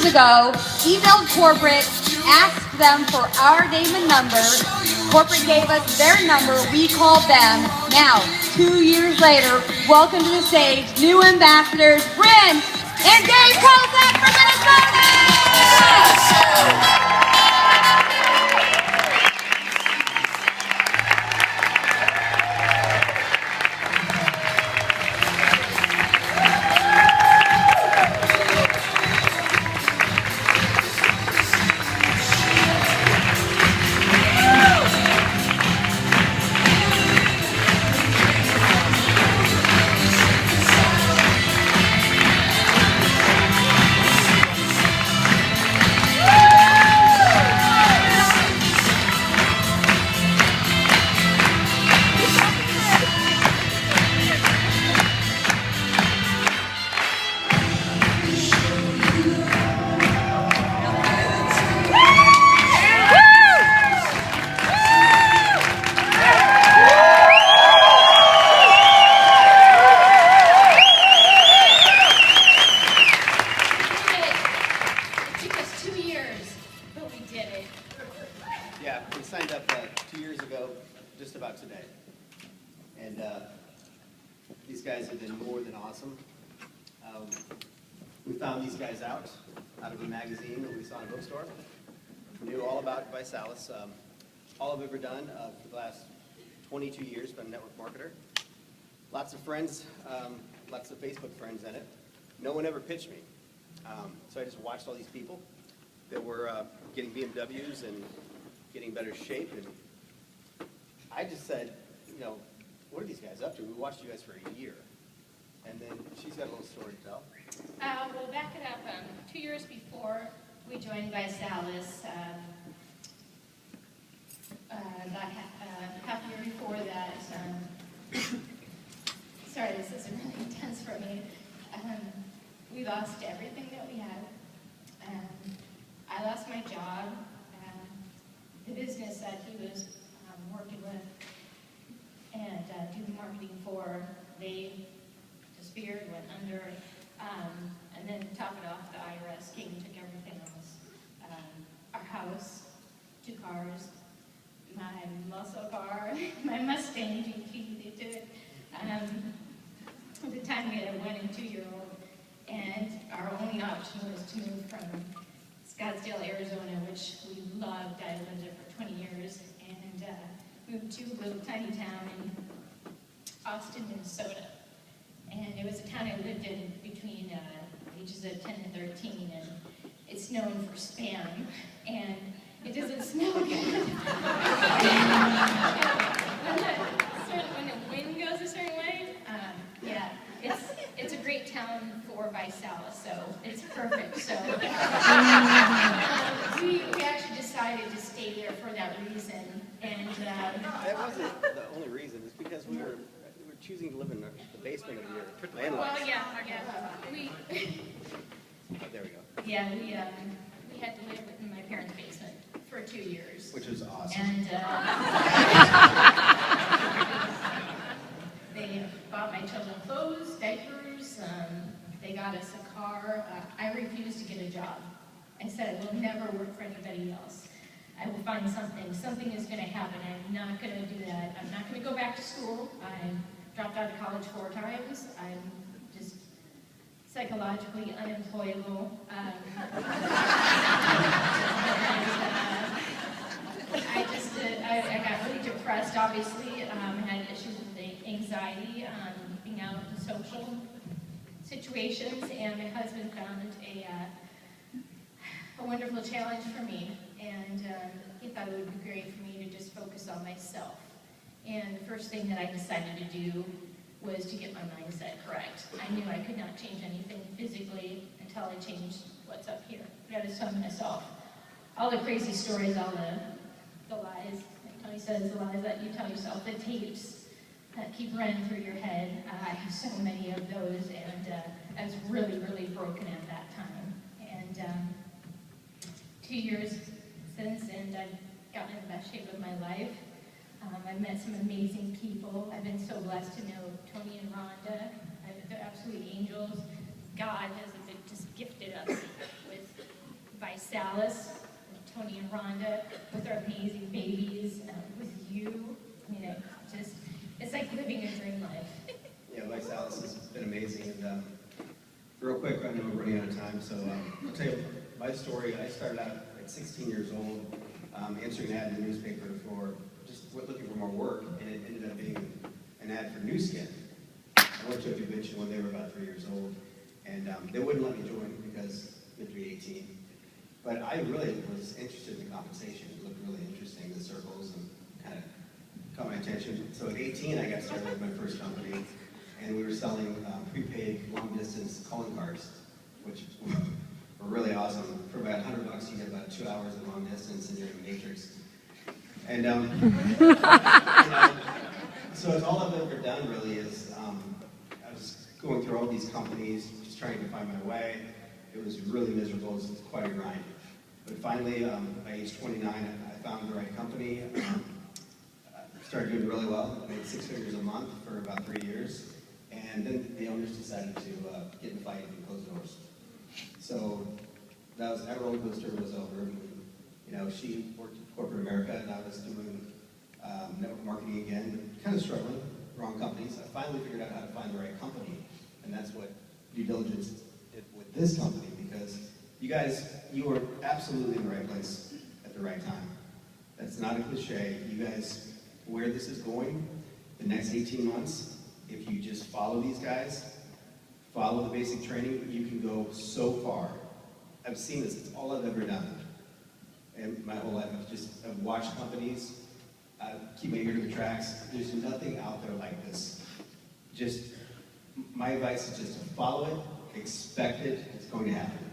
years ago, emailed corporate, asked them for our name and number. Corporate gave us their number, we called them. Now, 2 years later, welcome to the stage, new ambassadors, Bryn and Kosack from Minnesota! Yeah, we signed up 2 years ago, just about today. And these guys have been more than awesome. We found these guys out of a magazine that we saw in a bookstore. Knew all about Visalis. All I've ever done for the last 22 years, been a network marketer. Lots of friends, lots of Facebook friends in it. No one ever pitched me. So I just watched all these people that were getting BMWs and getting better shape, and I just said, you know, what are these guys up to? We watched you guys for a year, and then she's got a little story to tell. We'll back it up. 2 years before we joined Visalis, about half a year before that, sorry, this is really intense for me. We lost everything that we had. I lost my job. The business that he was working with and doing marketing for, they disappeared, went under, and then to top it off, the IRS came and took everything else. Our house, 2 cars, my muscle car, my Mustang GT, they took it. At the time we had a 1 and 2-year-old, and our only option was to move from Scottsdale, Arizona, which we loved. I lived there for 20 years, and moved to a little tiny town in Austin, Minnesota. And it was a town I lived in between ages of 10 and 13, and it's known for spam, and it doesn't smell good. When the wind goes a certain way, yeah, it's a great town for Visalis, so it's perfect. So we actually decided to stay there for that reason. And that wasn't the only reason. It's because we were choosing to live in the basement of your landlord. well, yeah. Oh, there we go. Yeah, we had to live in my parents' basement for 2 years. Which was awesome. And they bought my children clothes, diapers, they got us a car. I refused to get a job. I said, I will never work for anybody else. I will find something. Something is going to happen. I'm not going to do that. I'm not going to go back to school. I dropped out of college 4 times. I'm just psychologically unemployable. I got really depressed, obviously. I had issues with anxiety, being out in social situations, and my husband found a wonderful challenge for me, and he thought it would be great for me to just focus on myself. And the first thing that I decided to do was to get my mindset correct. I knew I could not change anything physically until I changed what's up here. I got to tell myself all the crazy stories, all the lies, like Tony says, the lies that you tell yourself, the tapes that keep running through your head. I have so many of those, and I was really, really broken at that time. And 2 years since, and I've gotten in the best shape of my life. I've met some amazing people. I've been so blessed to know Tony and Rhonda. They're absolute angels. God has just gifted us with Salas, with Tony and Rhonda, with our amazing babies, with you. I mean, it's like living a dream life. Yeah, Mike Salas has been amazing. And real quick, I know we're running out of time, so I'll tell you my story. I started out at 16 years old, answering an ad in the newspaper for just looking for more work, and it ended up being an ad for New Skin. I went to a convention when they were about 3 years old, and they wouldn't let me join because you have to be 18. But I really was interested in the compensation. It looked really interesting, the circles, and kind of caught my attention. So at 18, I got started with my first company, and we were selling prepaid long-distance calling cards, which were really awesome. For about $100, you get about 2 hours of long distance, and you're in the Matrix. And so it's all I've ever done really is I was going through all these companies, just trying to find my way. It was really miserable. It was quite a grind. But finally, by age 29, I found the right company. Started doing really well. I made 6 figures a month for about 3 years. And then the owners decided to get in a fight and close doors. So that roller coaster was over. You know, she worked at corporate America, and I was doing network marketing again, kind of struggling, wrong companies. I finally figured out how to find the right company, and that's what due diligence did with this company, because you guys, you were absolutely in the right place at the right time. That's not a cliche. You guys, where this is going, the next 18 months, if you just follow these guys, follow the basic training, you can go so far. I've seen this, it's all I've ever done. And my whole life, I've watched companies, keep my ear to the tracks. There's nothing out there like this. Just, my advice is just to follow it, expect it, it's going to happen.